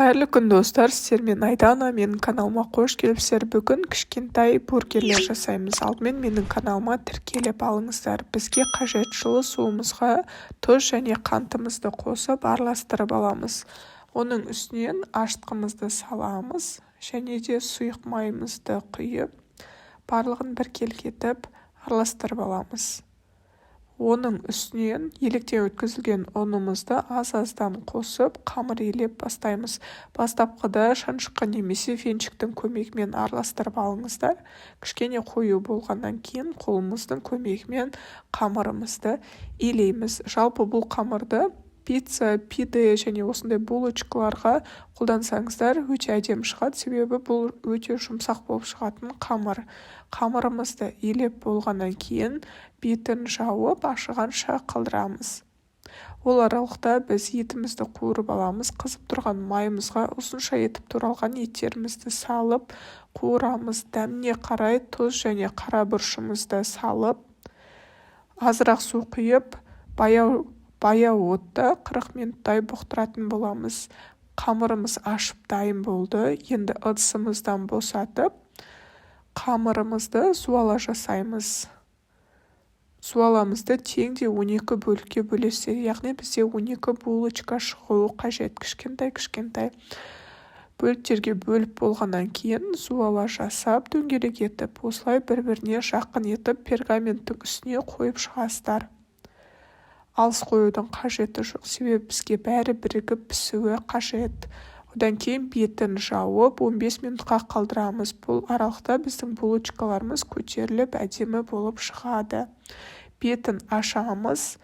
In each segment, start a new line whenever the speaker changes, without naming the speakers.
Қайырлы күн достар, сіздермен Айдана, менің каналыма қош келіпсіздер. Бүгін кішкентай бургерлер жасаймыз. Алдымен менің каналыма тіркеліп алыңыздар. Бізге қажет жылы суымызға тұз және қантымызды қосып араластырып аламыз. Оның үстінен ашытқымызды саламыз және де сұйық майымызды құйып, барлығын біркелкетіп араластырып аламыз. Оның үстінен електен өткізілген ұнымызды аз-аздан қосып, қамыр елеп бастаймыз. Бастапқыда шаншыққа немесе венчиктің көмегімен араластырып алыңыздар. Кішкене қою болғаннан кейін қолымыздың көмегімен қамырымызды илейміз. Жалпы бұл қамырды пицца, пиде және осындай булочкаларға қолдансаңыздар өте әдемі шығады, себебі бұл өте жұмсақ болып шығатын қамыр. Қамырымызды илеп болғаннан кейін бетін жауып ашығанша қалдырамыз. Ол аралықта біз етімізді қуырып аламыз. Қызып тұрған майымызға ұзынша етіп туралған еттерімізді салып қуырамыз. Дәміне қарай тұз және қара бұршымызды салып, азырақ су құйып, баяу отта 40 минуттай бұқтыратын боламыз. Қамырымыз ашып дайын болды. Енді ыдысымыздан босатып, қамырымызды суала жасаймыз. Суаламызды тең де 12 бөлікке бөлесіздер, яғни бізде 12 булочка шығуы қажет, кішкентай бөліктерге бөліп болғаннан кейін суала жасап, дөңгелек етіп, осылай бір-біріне жақын етіп пергаменттің үстіне қойып шығасыздар. Алыс қоюдың қажеті жоқ, себебі бізге бәрі бірігіп пісуі қажет. Одан кейін бетін жауып 15 минутқа қалдырамыз. Бұл аралықта біздің булочкаларымыз көтеріліп әдемі болып шығады. Бетін ашамыз,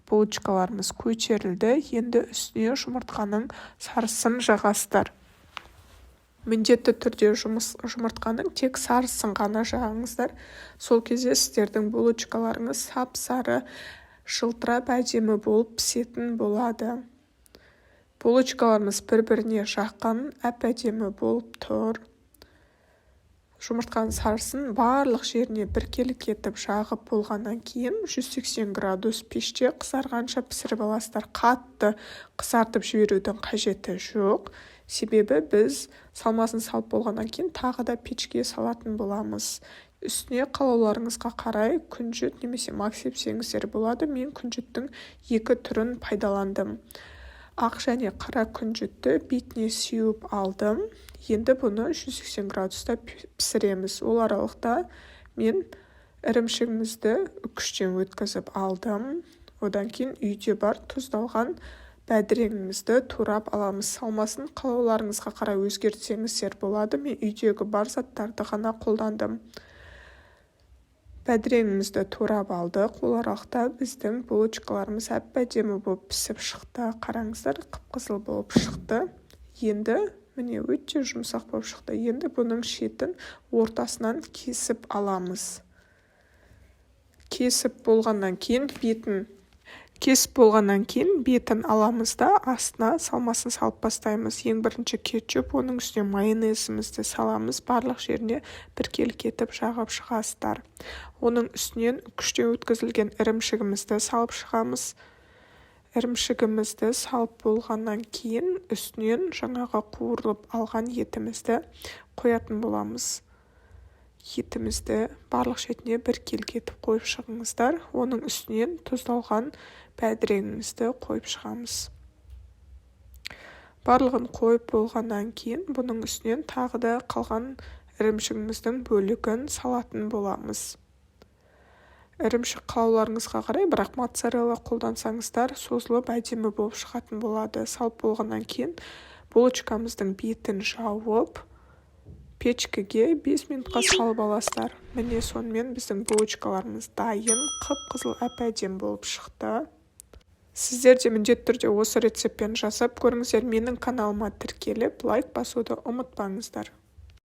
булочкаларымыз көтерілді. Енді үстіне жұмыртқаның сарысын жағасыздар. Міндетті түрде жұмыртқаның тек сарысын ғана жағыңыздар. Сол кезде сіздердің булочкаларыңыз сап-сары жылтырап әдемі болып пісетін болады. Булочкаларымыз бір-біріне жақын, әп-әдемі болып тұр. Жұмыртқаның сарысын барлық жеріне біркелкі етіп жағып болғаннан кейін 180 градус пеште қызарғанша пісіріп аласыздар. Қатты қызартып жіберудің қажеті жоқ. Себебі біз салмасын салып болғаннан кейін тағы да пешке салатын боламыз. Үстіне қалауларыңызға қарай күнжіт немесе мак сепсеңіздер болады. Мен күнжіттің 2 түрін пайдаландым. Ақ және қара күнжітті бетіне сеуіп алдым. Енді бұны 180 градуста пісіреміз. Ол аралықта мен ірімшігімізді үккіштен өткізіп алдым. Одан кейін үйде бар тұздалған бәдірегімізді турап аламыз. Салмасын қалауларыңызға қарай өзгертсеңіздер болады. Мен үйдегі бар заттарды ғана қолдандым. Бәдірегімізді турап алдық. Ол аралықта біздің булочкаларымыз әп-әдемі болып пісіп шықты. Қараңыздар, қып-қызыл болып шықты. Енді міне өте жұмсақ болып шықты. Енді бұның шетін ортасынан кесіп аламыз. Кесіп болғаннан кейін бетін аламыз да астына салмасын салып бастаймыз. Ең бірінші кетчуп, оның үстіне майонезімізді саламыз. Барлық жеріне біркелкі етіп жағып шығасыздар. Оның үстінен үккіштен өткізілген ірімшігімізді салып шығамыз. Ірімшігімізді салып болғаннан кейін үстінен жаңағы қуырылып алған етімізді қоятын боламыз. Етімізді барлық шетіне біркелкі етіп қойып шығыңыздар. Оның үстінен тұздалған бәдірегімізді қойып шығамыз. Барлығын қойып болғаннан кейін бұның үстінен тағы да қалған ірімшігіміздің бөлігін салатын боламыз. Ірімшік қалауларыңызға қарай, бірақ моцарелла қолдансаңыздар созылып әдемі болып шығатын болады. Салып болғаннан кейін булочкамыздың бетін жауып, печкеге 5 минутқа салып аласыздар. Міне сонымен біздің булочкаларымыз дайын, қып-қызыл әп-әдемі болып шықты. Сіздер де міндетті түрде осы рецептпен жасап көріңіздер. Менің каналыма тіркеліп, лайк басуды ұмытпаңыздар.